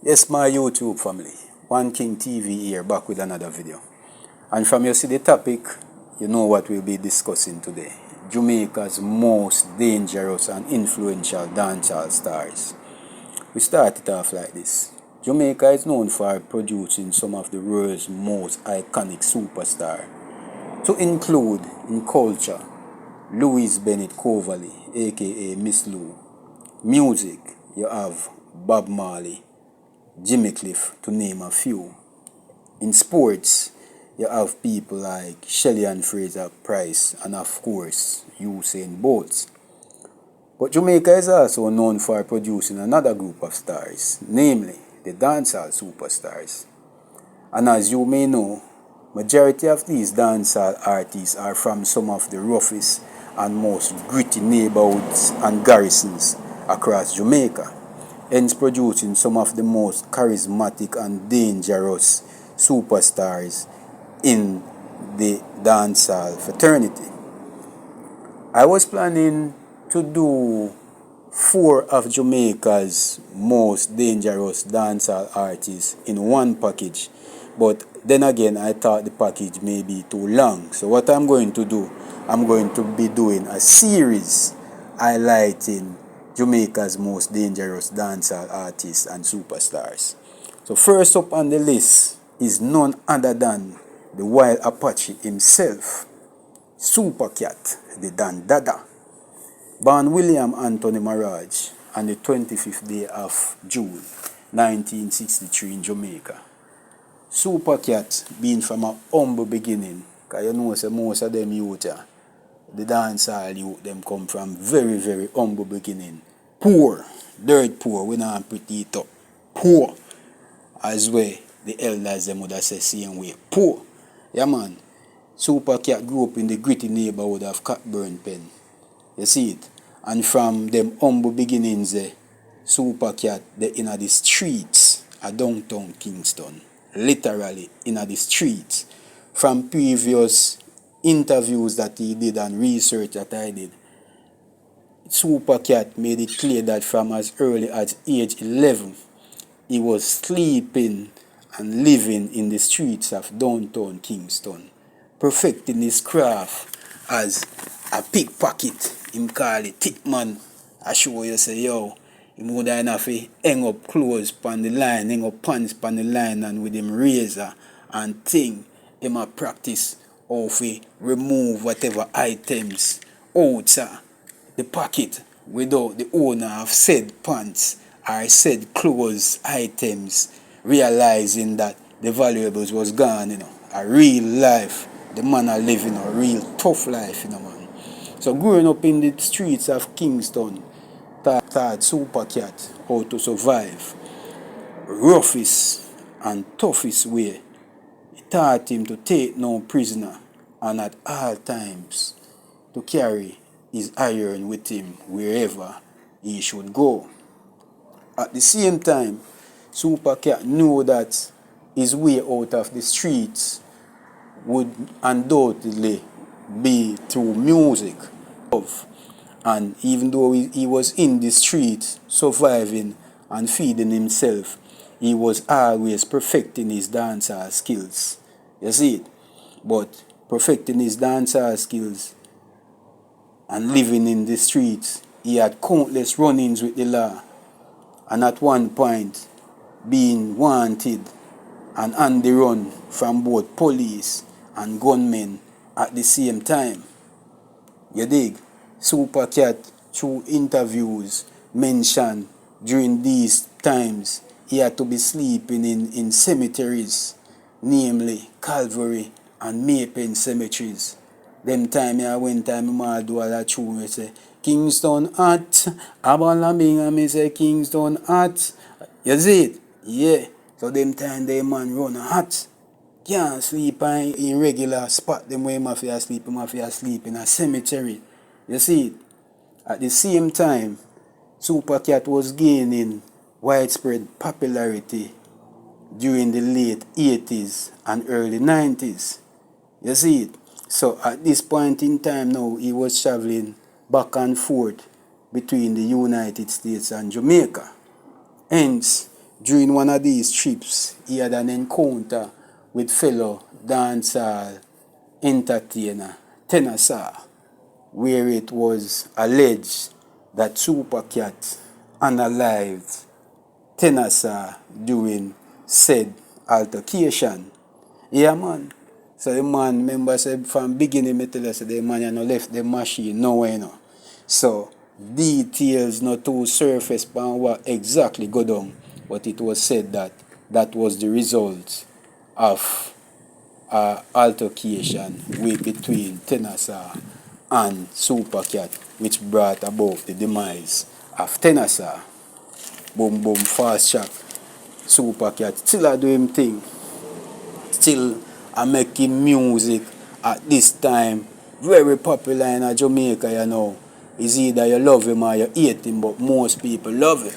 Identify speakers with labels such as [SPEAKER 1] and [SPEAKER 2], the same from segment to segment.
[SPEAKER 1] Yes, my YouTube family, One King TV here, back with another video. And from you see the topic, you know what we'll be discussing today. Jamaica's most dangerous and influential dancehall stars. We start it off like this. Jamaica is known for producing some of the world's most iconic superstars, to include in culture, Louise Bennett Coverley, aka Miss Lou. Music, you have Bob Marley, Jimmy Cliff, to name a few. In sports, you have people like Shelly and Fraser Price and of course Usain Bolt. But Jamaica is also known for producing another group of stars, namely the dancehall superstars. And as you may know, majority of these dancehall artists are from some of the roughest and most gritty neighborhoods and garrisons across Jamaica, hence producing some of the most charismatic and dangerous superstars in the dancehall fraternity. I was planning to do 4 of Jamaica's most dangerous dancehall artists in one package, but then again I thought the package may be too long. So what I'm going to do, I'm going to be doing a series highlighting Jamaica's most dangerous dancehall artists and superstars. So first up on the list is none other than the Wild Apache himself, Super Cat, the Dan Dada. Born William Anthony Maraj on the 25th day of June 1963 in Jamaica. Super Cat being from a humble beginning, because you know so most of them youth, the dancehall youth, them come from very, very humble beginning. Poor, dirt poor, we not pretty it up. Poor, as well the elders them would have said same way. Poor. Yeah man, Super Cat grew up in the gritty neighborhood of Cockburn Pen. You see it? And from them humble beginnings, Super Cat, they in the streets of downtown Kingston. Literally in the streets. From previous interviews that he did and research that I did, Super Cat made it clear that from as early as age 11, he was sleeping and living in the streets of downtown Kingston, perfecting his craft as a pickpocket. Him call it thick man. I show you say, yo, him would have to hang up clothes on the line, hang up pants on the line, and with him razor and thing, him a practice how to remove whatever items out the pocket without the owner of said pants or said clothes items realizing that the valuables was gone, a real life. The man are living a real tough life, man. So growing up in the streets of Kingston taught Super Cat how to survive roughest and toughest way. It taught him to take no prisoner and at all times to carry his iron with him wherever he should go. At the same time, Super Cat knew that his way out of the streets would undoubtedly be through music. And even though he was in the streets surviving and feeding himself, he was always perfecting his dancehall skills. You see it? But perfecting his dancehall skills and living in the streets, he had countless run-ins with the law, and at one point being wanted and on the run from both police and gunmen at the same time. You dig? Super Cat, through interviews, mentioned during these times he had to be sleeping in cemeteries, namely Calvary and Maypen cemeteries. Them time when I do all that tune, say Kingston hot, Abalambing, me say Kingston hot. You see it? Yeah. So them time they man run hot. Can't sleep in regular spot. Them way mafia sleep in a cemetery. You see it? At the same time, Super Cat was gaining widespread popularity during the late 80s and early 90s. You see it? So at this point in time now, he was traveling back and forth between the United States and Jamaica. Hence, During one of these trips, he had an encounter with fellow dancehall entertainer Tenor, where it was alleged that Supercat unalived Tenor during said altercation. Yeah, man. So the man, remember, said from beginning, me tell you, so the man, left the machine nowhere, So details not to surface on what exactly go down, but it was said that that was the result of altercation between Tenor and Supercat, which brought about the demise of Tenor. Boom boom fast track. Supercat still a do him thing. Still a making music at this time. Very popular in Jamaica, It's either you love him or you hate him, but most people love him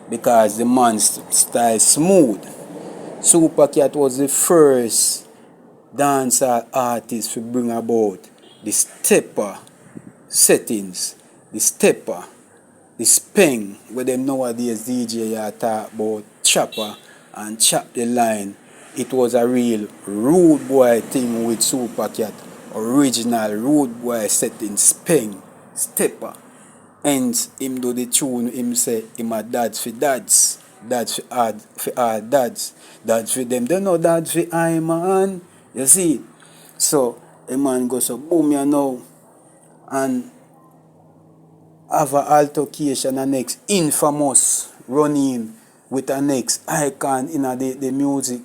[SPEAKER 1] because the man's style smooth. Supercat was the first dancehall artist to bring about the stepper settings, the stepper, the speng, where them nowadays DJ talk about chopper and chop the line. It was a real rude boy thing with Supercat. Original rude boy setting, speng, stepper. Hence, him do the tune, him say, him a dads for dads. Dads for all dads. Dads for them. They know dads for I, man. You see? So, a man goes so boom, and have an altercation, a next infamous running with a next icon in the music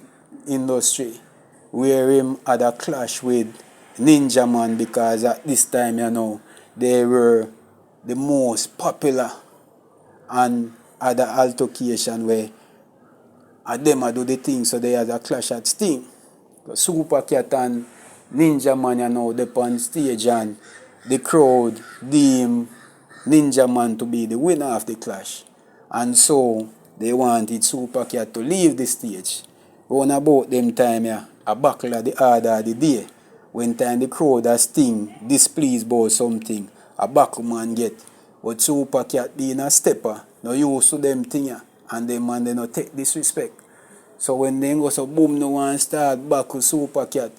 [SPEAKER 1] industry, where him had a clash with Ninja Man, because at this time, they were the most popular, and had an altercation where them do the thing, so they had a clash at Sting. Supercat and Ninja Man, they on stage, and the crowd deemed Ninja Man to be the winner of the clash. And so they wanted Supercat to leave the stage. Round about them time, a buckle of the order of the day. When time the crowd a Sting displeased about something, a buckle man get. But Supercat being a stepper, no used to them thing, and them man they no take disrespect. So when they go so boom, no one start back with Supercat.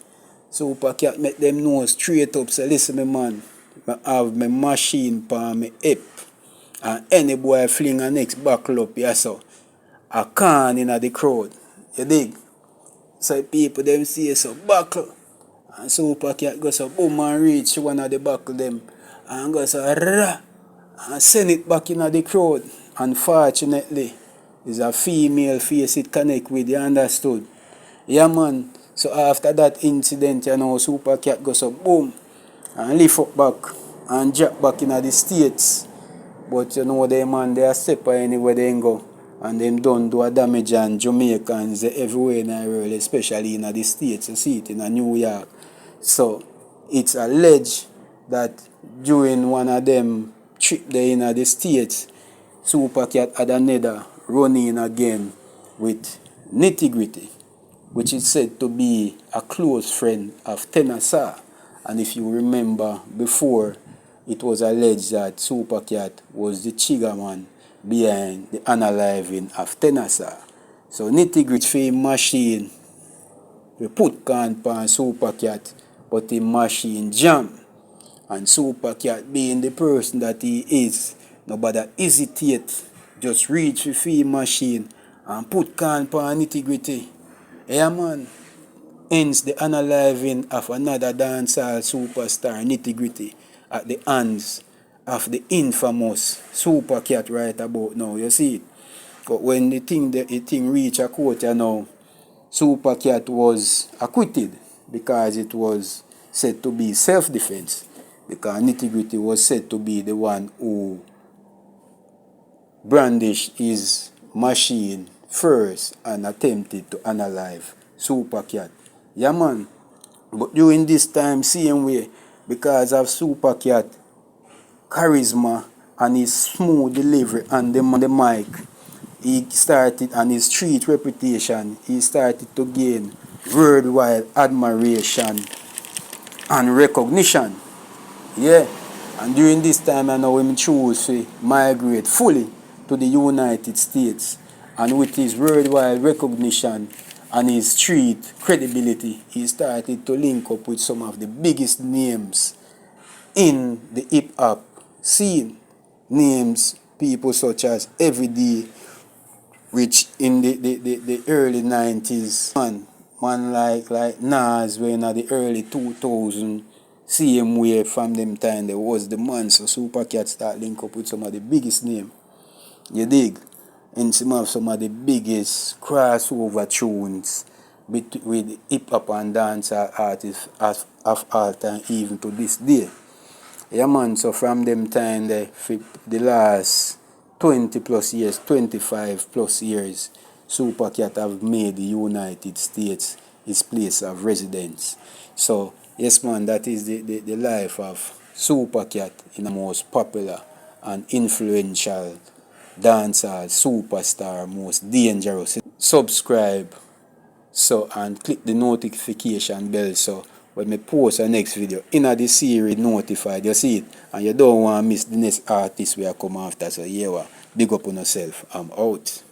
[SPEAKER 1] Supercat make them know straight up, say, listen, me man, I have my machine for my hip. And any boy fling a next buckle up, so a can in the crowd. You dig? So people them see so buckle. And Supercat go so boom and reach one of the buckle them. And go so rah, and send it back in the crowd. Unfortunately, it's a female face it connect with, you understood? Yeah, man. So after that incident, Supercat goes so boom and lift up back and drop back in the States. But they man, they are separate anywhere they go. And them don't do a damage on Jamaicans everywhere in the world, especially in the States. You see it in New York. So it's alleged that during one of them trip there in the States, Supercat had another run-in again with Nitty Gritty, which is said to be a close friend of Tenor. And if you remember before, it was alleged that Supercat was the trigger man behind the unaliving of Tenor. So Nitty Gritty fame machine, we put can on Supercat, but the machine jam. And Supercat being the person that he is, nobody hesitate, just reach the fame machine and put can on Nitty Gritty. Yeah, man. Hence the unaliving of another dancehall superstar, Nitty Gritty, at the hands of the infamous Supercat right about now. You see it? But when the thing reached a court, Supercat was acquitted because it was said to be self-defense. Because Nitty Gritty was said to be the one who brandished his machine first and attempted to unalive Supercat. Yeah, man. But during this time, same way, because of Supercat charisma and his smooth delivery on the mic, he started, and his street reputation, he started to gain worldwide admiration and recognition. Yeah. And during this time, I know him choose to migrate fully to the United States. And with his worldwide recognition and his street credibility, he started to link up with some of the biggest names in the hip-hop scene. Names, people such as Everyday, which in the early 90s, man like Nas, when in the early 2000s, same way from them time, there was the man, so Supercat start link up with some of the biggest names. You dig? And some of the biggest crossover tunes with hip hop and dancehall artists of all time, even to this day. Yeah man, so from them time there, for the last 20 plus years, 25 plus years, Supercat have made the United States its place of residence. So yes man, that is the life of Supercat in the most popular and influential dancehall superstar, most dangerous. Subscribe so and click the notification bell so when me post a next video in the series notified, you see it, and you don't want to miss the next artist we are come after. So yeah, big up on yourself. I'm out.